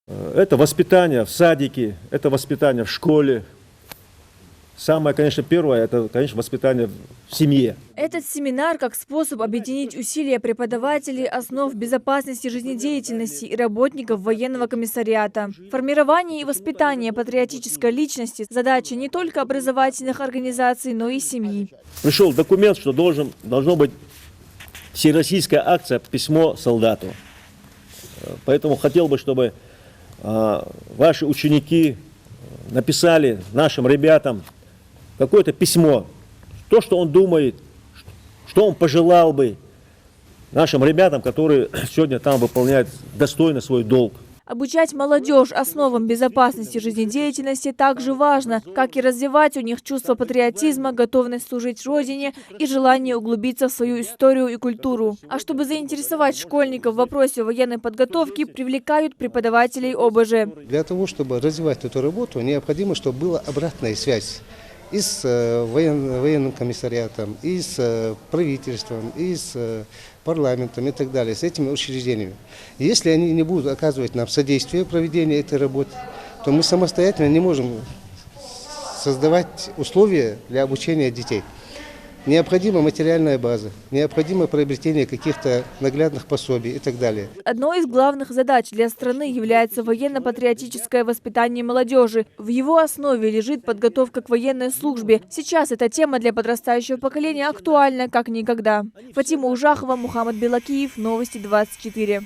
Это воспитание в садике, это воспитание в школе. Самое, конечно, первое, это, конечно, воспитание в семье. Этот семинар как способ объединить усилия преподавателей основ безопасности жизнедеятельности и работников военного комиссариата. Формирование и воспитание патриотической личности – задача не только образовательных организаций, но и семьи. Пришел документ, что должно быть всероссийская акция «Письмо солдату». Поэтому хотел бы, чтобы ваши ученики написали нашим ребятам какое-то письмо, то, что он думает, что он пожелал бы нашим ребятам, которые сегодня там выполняют достойно свой долг. Обучать молодежь основам безопасности жизнедеятельности также важно, как и развивать у них чувство патриотизма, готовность служить Родине и желание углубиться в свою историю и культуру. А чтобы заинтересовать школьников в вопросе военной подготовки, привлекают преподавателей ОБЖ. Для того, чтобы развивать эту работу, необходимо, чтобы была обратная связь и с военным комиссариатом, и с правительством, и с парламентом и так далее, с этими учреждениями. Если они не будут оказывать нам содействие в проведении этой работы, то мы самостоятельно не можем создавать условия для обучения детей. Необходима материальная база, необходимо приобретение каких-то наглядных пособий и так далее. Одной из главных задач для страны является военно-патриотическое воспитание молодежи. В его основе лежит подготовка к военной службе. Сейчас эта тема для подрастающего поколения актуальна как никогда. Фатима Ужахова, Мухаммад Белакиев, Новости 24.